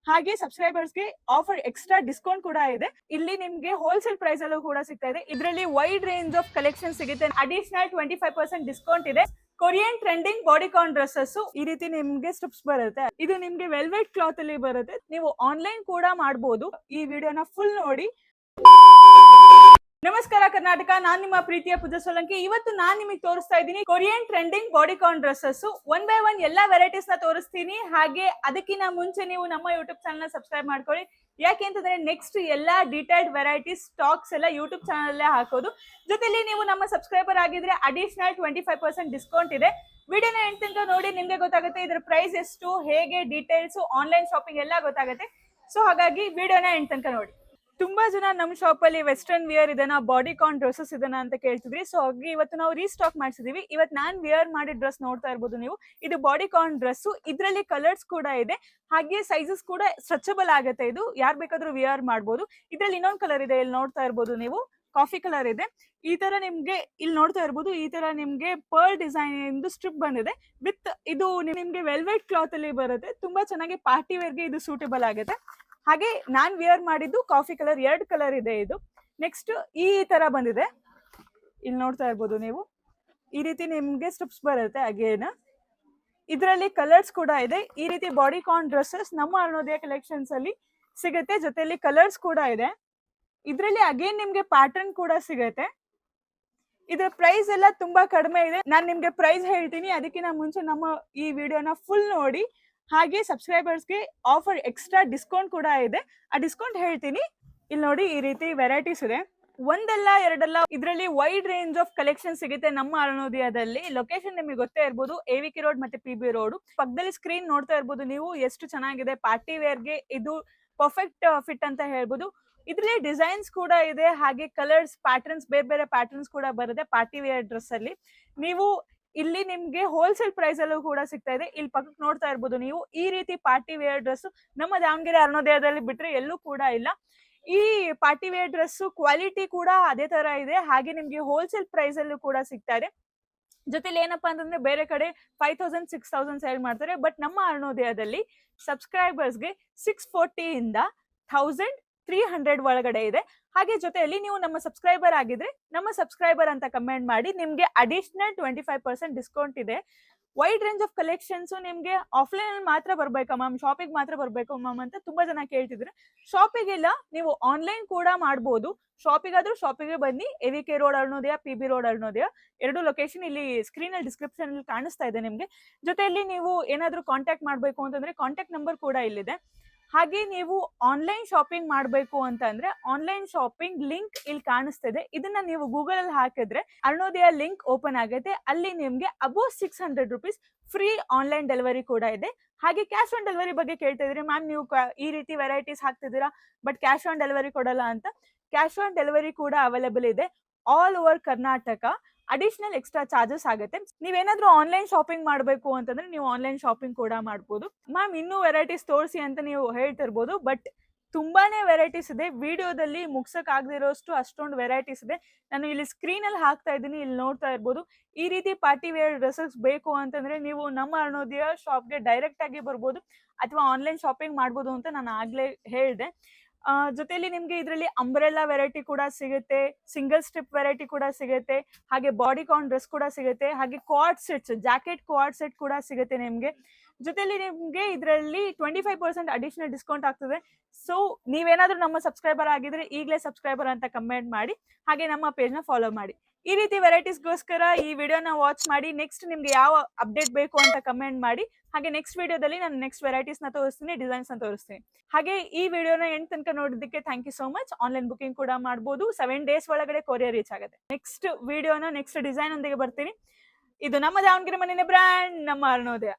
ಹಾಗೆ ಸಬ್ಸ್ಕ್ರೈಬರ್ಸ್ಗೆ offer extra discount ಕೂಡ ಇದೆ. ಇಲ್ಲಿ ನಿಮ್ಗೆ ಹೋಲ್ಸೇಲ್ ಪ್ರೈಸ್ ಅಲ್ಲೂ ಕೂಡ ಸಿಗ್ತಾ ಇದೆ. ಇದರಲ್ಲಿ ವೈಡ್ ರೇಂಜ್ ಆಫ್ ಕಲೆಕ್ಷನ್ ಸಿಗುತ್ತೆ. ಅಡಿಷನಲ್ 25% ಡಿಸ್ಕೌಂಟ್ ಇದೆ. ಕೊರಿಯನ್ ಟ್ರೆಂಡಿಂಗ್ ಬಾಡಿಕಾನ್ ಡ್ರೆಸ್ಸಸ್ ಈ ರೀತಿ ನಿಮ್ಗೆ ಸ್ಟ್ರಿಪ್ಸ್ ಬರುತ್ತೆ. ಇದು ನಿಮ್ಗೆ ವೆಲ್ವೆಟ್ ಕ್ಲಾತ್ ಅಲ್ಲಿ ಬರುತ್ತೆ. ನೀವು ಆನ್ಲೈನ್ ಕೂಡ ಮಾಡಬಹುದು. ಈ ವಿಡಿಯೋನ ಫುಲ್ ನೋಡಿ. ನಮಸ್ಕಾರ ಕರ್ನಾಟಕ, ನಾನ್ ನಿಮ್ಮ ಪ್ರೀತಿಯ ಪೂಜಾ ಸೋಲಂಕಿ. ಇವತ್ತು ನಾನ್ ನಿಮಗೆ ತೋರಿಸ್ತಾ ಇದ್ದೀನಿ Korean trending bodycon dresses. One by one ಎಲ್ಲಾ ವೆರೈಟೀಸ್ ನ ತೋರಿಸ್ತೀನಿ. ಹಾಗೆ ಅದಕ್ಕಿಂತ ಮುಂಚೆ ನೀವು ನಮ್ಮ ಯೂಟ್ಯೂಬ್ ಚಾನಲ್ ನ ಸಬ್ಸ್ಕ್ರೈಬ್ ಮಾಡ್ಕೊಳ್ಳಿ. ಯಾಕೆ ಅಂತಂದ್ರೆ ನೆಕ್ಸ್ಟ್ ಎಲ್ಲಾ ಡೀಟೇಲ್ಡ್ ವೆರೈಟೀಸ್ ಸ್ಟಾಕ್ಸ್ ಎಲ್ಲ ಯೂಟ್ಯೂಬ್ ಚಾನಲ್ ಅಲ್ಲೇ ಹಾಕೋದು. ಜೊತೆಲಿ ನೀವು ನಮ್ಮ ಸಬ್ಸ್ಕ್ರೈಬರ್ ಆಗಿದ್ರೆ ಅಡಿಷನಲ್ 25% ಡಿಸ್ಕೌಂಟ್ ಇದೆ. ವಿಡಿಯೋನ ಎಂಡ್ ತನಕ ನೋಡಿ, ನಿಮ್ಗೆ ಗೊತ್ತಾಗುತ್ತೆ ಇದ್ರ ಪ್ರೈಸ್ ಎಷ್ಟು, ಹೇಗೆ, ಡೀಟೇಲ್ಸ್, ಆನ್ಲೈನ್ ಶಾಪಿಂಗ್ ಎಲ್ಲ ಗೊತ್ತಾಗುತ್ತೆ. ಸೊ ಹಾಗಾಗಿ ವಿಡಿಯೋನ ಎಂಡ್ ತನಕ ನೋಡಿ. ತುಂಬಾ ಜನ ನಮ್ಮ ಶಾಪ್ ಅಲ್ಲಿ ವೆಸ್ಟರ್ನ್ ವಿಯರ್ ಇದನ್ನ, ಬಾಡಿಕಾನ್ ಡ್ರೆಸ್ಸಸ್ ಇದನ್ನ ಅಂತ ಕೇಳ್ತಿದ್ರಿ. ಸೊ ಹಾಗೆ ಇವತ್ತು ನಾವು ರೀಸ್ಟಾಕ್ ಮಾಡಿಸಿದೀವಿ. ಇವತ್ತು ನಾನ್ ವಿಯರ್ ಮಾಡಿದ ಡ್ರೆಸ್ ನೋಡ್ತಾ ಇರ್ಬೋದು ನೀವು. ಇದು ಬಾಡಿಕಾನ್ ಡ್ರೆಸ್. ಇದ್ರಲ್ಲಿ ಕಲರ್ಸ್ ಕೂಡ ಇದೆ, ಹಾಗೆ ಸೈಜಸ್ ಕೂಡ ಸ್ಟ್ರೆಚಬಲ್ ಆಗುತ್ತೆ. ಇದು ಯಾರು ಬೇಕಾದ್ರೂ ವಿಯರ್ ಮಾಡ್ಬೋದು. ಇದ್ರಲ್ಲಿ ಇನ್ನೊಂದು ಕಲರ್ ಇದೆ, ಇಲ್ಲಿ ನೋಡ್ತಾ ಇರ್ಬೋದು ನೀವು, ಕಾಫಿ ಕಲರ್ ಇದೆ. ಈ ತರ ನಿಮ್ಗೆ ಇಲ್ಲಿ ನೋಡ್ತಾ ಇರ್ಬೋದು, ಈ ತರ ನಿಮ್ಗೆ ಪರ್ಲ್ ಡಿಸೈನ್ ಸ್ಟ್ರಿಪ್ ಬಂದಿದೆ ವಿತ್ ಇದು ನಿಮ್ಗೆ ವೆಲ್ವೆಟ್ ಕ್ಲಾತ್ ಅಲ್ಲಿ ಬರುತ್ತೆ. ತುಂಬಾ ಚೆನ್ನಾಗಿ ಪಾರ್ಟಿ ವೇರ್ಗೆ ಇದು ಸೂಟೇಬಲ್ ಆಗುತ್ತೆ. ಹಾಗೆ ನಾನ್ ವಿಯರ್ ಮಾಡಿದ್ದು ಕಾಫಿ ಕಲರ್, 2 ಕಲರ್ ಇದೆ ಇದು. ನೆಕ್ಸ್ಟ್ ಈ ತರ ಬಂದಿದೆ, ಇಲ್ಲಿ ನೋಡ್ತಾ ಇರ್ಬೋದು ನೀವು. ಈ ರೀತಿ ನಿಮ್ಗೆ ಸ್ಟ್ರಿಪ್ಸ್ ಬರುತ್ತೆ. ಅಗೇನ್ ಇದರಲ್ಲಿ ಕಲರ್ಸ್ ಕೂಡ ಇದೆ. ಈ ರೀತಿ ಬಾಡಿಕಾನ್ ಡ್ರೆಸ್ಸಸ್ ನಮ್ಮ ಅರುಣೋದಯ ಕಲೆಕ್ಷನ್ಸ್ ಅಲ್ಲಿ ಸಿಗುತ್ತೆ. ಜೊತೆಲಿ ಕಲರ್ಸ್ ಕೂಡ ಇದೆ. ಇದರಲ್ಲಿ ಅಗೇನ್ ನಿಮ್ಗೆ ಪ್ಯಾಟರ್ನ್ ಕೂಡ ಸಿಗುತ್ತೆ. ಇದ್ರ ಪ್ರೈಸ್ ಎಲ್ಲ ತುಂಬಾ ಕಡಿಮೆ ಇದೆ. ನಾನ್ ನಿಮ್ಗೆ ಪ್ರೈಸ್ ಹೇಳ್ತೀನಿ, ಅದಕ್ಕಿಂತ ಮುಂಚೆ ನಮ್ಮ ಈ ವಿಡಿಯೋನ ಫುಲ್ ನೋಡಿ. ಹಾಗೆ ಸಬ್ಸ್ಕ್ರೈಬರ್ಸ್ಗೆ ಆಫರ್ ಎಕ್ಸ್ಟ್ರಾ ಡಿಸ್ಕೌಂಟ್ ಕೂಡ ಇದೆ. ಆ ಡಿಸ್ಕೌಂಟ್ ಹೇಳ್ತೀನಿ. ಇಲ್ಲಿ ನೋಡಿ, ಈ ರೀತಿ ವೆರೈಟೀಸ್ ಇದೆ. ಒಂದಲ್ಲ ಎರಡಲ್ಲ, ಇದರಲ್ಲಿ ವೈಡ್ ರೇಂಜ್ ಆಫ್ ಕಲೆಕ್ಷನ್ ಸಿಗುತ್ತೆ ನಮ್ಮ ಅರುಣೋದಯದಲ್ಲಿ. ಲೊಕೇಶನ್ ನಿಮಗೆ ಗೊತ್ತೇ ಇರ್ಬೋದು, AVK ರೋಡ್ ಮತ್ತೆ PB ರೋಡ್ ಪಕ್ಕದಲ್ಲಿ. ಸ್ಕ್ರೀನ್ ನೋಡ್ತಾ ಇರ್ಬೋದು ನೀವು, ಎಷ್ಟು ಚೆನ್ನಾಗಿದೆ. ಪಾರ್ಟಿ ವೇರ್ಗೆ ಇದು ಪರ್ಫೆಕ್ಟ್ ಫಿಟ್ ಅಂತ ಹೇಳ್ಬೋದು. ಇದ್ರಲ್ಲಿ ಡಿಸೈನ್ಸ್ ಕೂಡ ಇದೆ, ಹಾಗೆ ಕಲರ್ಸ್, ಪ್ಯಾಟರ್ನ್ಸ್, ಬೇರೆ ಬೇರೆ ಪ್ಯಾಟರ್ನ್ಸ್ ಕೂಡ ಬರುತ್ತೆ ಪಾರ್ಟಿ ವೇರ್ ಡ್ರೆಸ್ ಅಲ್ಲಿ. ನೀವು ಇಲ್ಲಿ ನಿಮ್ಗೆ ಹೋಲ್ಸೇಲ್ ಪ್ರೈಸ್ ಅಲ್ಲೂ ಕೂಡ ಸಿಗ್ತಾ ಇದೆ. ಇಲ್ಲಿ ಪಕ್ಕಕ್ಕೆ ನೋಡ್ತಾ ಇರ್ಬೋದು ನೀವು, ಈ ರೀತಿ ಪಾರ್ಟಿ ವೇರ್ ಡ್ರೆಸ್ ನಮ್ಮ ದಾವಣಗೆರೆ ಅರುಣೋದಯದಲ್ಲಿ ಬಿಟ್ರೆ ಎಲ್ಲೂ ಕೂಡ ಇಲ್ಲ. ಈ ಪಾರ್ಟಿ ವೇರ್ ಡ್ರೆಸ್ ಕ್ವಾಲಿಟಿ ಕೂಡ ಅದೇ ತರ ಇದೆ. ಹಾಗೆ ನಿಮ್ಗೆ ಹೋಲ್ಸೇಲ್ ಪ್ರೈಸ್ ಅಲ್ಲೂ ಕೂಡ ಸಿಗ್ತಾ ಇದೆ. ಜೊತೆಲಿ ಏನಪ್ಪಾ ಅಂತಂದ್ರೆ ಬೇರೆ ಕಡೆ 5000 6000 ಸೇಲ್ ಮಾಡ್ತಾರೆ. ಬಟ್ ನಮ್ಮ ಅರುಣೋದಯದಲ್ಲಿ ಸಬ್ಸ್ಕ್ರೈಬರ್ಸ್ಗೆ 640 ಇಂದ 1300 ಒಳಗಡೆ ಇದೆ. ಹಾಗೆ ಜೊತೆಯಲ್ಲಿ ನೀವು ನಮ್ಮ ಸಬ್ಸ್ಕ್ರೈಬರ್ ಆಗಿದ್ರೆ ನಮ್ಮ ಸಬ್ಸ್ಕ್ರೈಬರ್ ಅಂತ ಕಮೆಂಟ್ ಮಾಡಿ, ನಿಮ್ಗೆ ಅಡಿಷನಲ್ 25% ಡಿಸ್ಕೌಂಟ್ ಇದೆ. ವೈಡ್ ರೇಂಜ್ ಆಫ್ ಕಲೆಕ್ಷನ್ಸ್ ನಿಮ್ಗೆ ಆಫ್ಲೈನ್ ಅಲ್ಲಿ ಮಾತ್ರ ಬರ್ಬೇಕಾ ಮ್ಯಾಮ್, ಶಾಪಿಗೆ ಮಾತ್ರ ಬರ್ಬೇಕು ಮ್ಯಾಮ್ ಅಂತ ತುಂಬಾ ಜನ ಕೇಳ್ತಿದ್ರೆ, ಶಾಪಿಗೆಲ್ಲ ನೀವು ಆನ್ಲೈನ್ ಕೂಡ ಮಾಡ್ಬೋದು. ಶಾಪಿಗಾದ್ರೂ ಶಾಪಿಗೆ ಬನ್ನಿ. AVK ರೋಡ್ ಅರುಣೋದಯ, PB ರೋಡ್ ಅರುಣೋದಯ, 2 ಲೊಕೇಶನ್ ಇಲ್ಲಿ ಸ್ಕ್ರೀನ್ ಅಲ್ಲಿ ಡಿಸ್ಕ್ರಿಪ್ಷನ್ ಅಲ್ಲಿ ಕಾಣಿಸ್ತಾ ಇದೆ ನಿಮ್ಗೆ. ಜೊತೆಯಲ್ಲಿ ನೀವು ಏನಾದ್ರೂ ಕಾಂಟ್ಯಾಕ್ಟ್ ಮಾಡ್ಬೇಕು ಅಂತಂದ್ರೆ ಕಾಂಟ್ಯಾಕ್ಟ್ ನಂಬರ್ ಕೂಡ ಇಲ್ಲಿದೆ. ಹಾಗೆ ನೀವು ಆನ್ಲೈನ್ ಶಾಪಿಂಗ್ ಮಾಡಬೇಕು ಅಂತ ಅಂದ್ರೆ ಆನ್ಲೈನ್ ಶಾಪಿಂಗ್ ಲಿಂಕ್ ಇಲ್ಲಿ ಕಾಣಿಸ್ತಿದೆ. ಇದನ್ನ ನೀವು ಗೂಗಲ್ ಅಲ್ಲಿ ಹಾಕಿದ್ರೆ ಅರುಣೋದಯ ಲಿಂಕ್ ಓಪನ್ ಆಗುತ್ತೆ. ಅಲ್ಲಿ ನಿಮ್ಗೆ above 600 rupees free online delivery ಕೂಡ ಇದೆ. ಹಾಗೆ ಕ್ಯಾಶ್ ಆನ್ ಡೆಲಿವರಿ ಬಗ್ಗೆ ಕೇಳ್ತಾ ಇದ್ರಿ ಮ್ಯಾಮ್, ನೀವು ಈ ರೀತಿ ವೆರೈಟೀಸ್ ಹಾಕ್ತಿದ್ದೀರಾ ಬಟ್ ಕ್ಯಾಶ್ ಆನ್ ಡೆಲಿವರಿ ಕೊಡಲ್ಲ ಅಂತ. ಕ್ಯಾಶ್ ಆನ್ ಡೆಲಿವರಿ ಕೂಡ ಅವೈಲೇಬಲ್ ಇದೆ all over Karnataka. Additional extra charges ಆಗುತ್ತೆ. ನೀವೇನಾದ್ರೂ ಆನ್ಲೈನ್ ಶಾಪಿಂಗ್ ಮಾಡಬೇಕು ಅಂತಂದ್ರೆ ನೀವು ಆನ್ಲೈನ್ ಶಾಪಿಂಗ್ ಕೂಡ ಮಾಡ್ಬೋದು. ಮ್ಯಾಮ್ ಇನ್ನೂ ವೆರೈಟೀಸ್ ತೋರಿಸಿ ಅಂತ ನೀವು ಹೇಳ್ತಿರ್ಬೋದು, ಬಟ್ ತುಂಬಾನೇ ವೆರೈಟೀಸ್ ಇದೆ. ವಿಡಿಯೋದಲ್ಲಿ ಮುಗ್ಸಕ್ ಆಗದಿರೋಷ್ಟು ಅಷ್ಟೊಂದು ವೆರೈಟೀಸ್ ಇದೆ. ನಾನು ಇಲ್ಲಿ ಸ್ಕ್ರೀನ್ ಅಲ್ಲಿ ಹಾಕ್ತಾ ಇದ್ದೀನಿ, ಇಲ್ಲಿ ನೋಡ್ತಾ ಇರ್ಬೋದು. ಈ ರೀತಿ ಪಾರ್ಟಿ ವೇರ್ ಡ್ರೆಸ್ಸಸ್ ಬೇಕು ಅಂತಂದ್ರೆ ನೀವು ನಮ್ಮ ಅರುಣೋದಯ ಶಾಪ್ಗೆ ಡೈರೆಕ್ಟ್ ಆಗಿ ಬರ್ಬೋದು, ಅಥವಾ ಆನ್ಲೈನ್ ಶಾಪಿಂಗ್ ಮಾಡ್ಬೋದು ಅಂತ ನಾನು ಆಗ್ಲೇ ಹೇಳಿದೆ. ಜೊತೆಲಿ ನಿಮ್ಗೆ ಇದರಲ್ಲಿ ಅಂಬ್ರೆಲ್ಲಾ ವೆರೈಟಿ ಕೂಡ ಸಿಗುತ್ತೆ, ಸಿಂಗಲ್ ಸ್ಟ್ರಿಪ್ ವೆರೈಟಿ ಕೂಡ ಸಿಗುತ್ತೆ, ಹಾಗೆ ಬಾಡಿಕಾನ್ ಡ್ರೆಸ್ ಕೂಡ ಸಿಗುತ್ತೆ, ಹಾಗೆ Quad sets, jacket Quad set ಕೂಡ ಸಿಗುತ್ತೆ ನಿಮ್ಗೆ. ಜೊತೆಲಿ ನಿಮ್ಗೆ ಇದರಲ್ಲಿ 25% ಅಡಿಷನಲ್ ಡಿಸ್ಕೌಂಟ್ ಆಗ್ತದೆ. ಸೊ ನೀವೇನಾದ್ರೂ ನಮ್ಮ ಸಬ್ಸ್ಕ್ರೈಬರ್ ಆಗಿದ್ರೆ ಈಗಲೇ ಸಬ್ಸ್ಕ್ರೈಬರ್ ಅಂತ ಕಮೆಂಟ್ ಮಾಡಿ, ಹಾಗೆ ನಮ್ಮ ಪೇಜ್ ನ ಫಾಲೋ ಮಾಡಿ. ಈ ರೀತಿ ವೆರೈಟೀಸ್ಗೋಸ್ಕರ ಈ ವಿಡಿಯೋನ ವಾಚ್ ಮಾಡಿ. ನೆಕ್ಸ್ಟ್ ನಿಮ್ಗೆ ಯಾವ ಅಪ್ಡೇಟ್ ಬೇಕು ಅಂತ ಕಮೆಂಟ್ ಮಾಡಿ. ಹಾಗೆ ನೆಕ್ಸ್ಟ್ ವಿಡಿಯೋದಲ್ಲಿ ನಾನು ನೆಕ್ಸ್ಟ್ ವೆರೈಟೀಸ್ ನ ತೋರಿಸ್ತೀನಿ, ಡಿಸೈನ್ಸ್ ನ ತೋರಿಸ್ತೀನಿ. ಹಾಗೆ ಈ ವಿಡಿಯೋನ ಎಂಡ್ ತನಕ ನೋಡಿದ್ದಕ್ಕೆ thank you so much. Online booking ಕೂಡ ಮಾಡಬಹುದು. 7 days ಒಳಗಡೆ ಕೊರಿಯರ್ ರೀಚ್ ಆಗುತ್ತೆ. ನೆಕ್ಸ್ಟ್ ವಿಡಿಯೋನ ನೆಕ್ಸ್ಟ್ ಡಿಸೈನ್ ಒಂದಿಗೆ ಬರ್ತೀನಿ. ಇದು ನಮ್ಮ ದಾವಣಗೆರೆ ಮನೆಯ ಬ್ರ್ಯಾಂಡ್, ನಮ್ಮ ಅರುಣೋದಯ.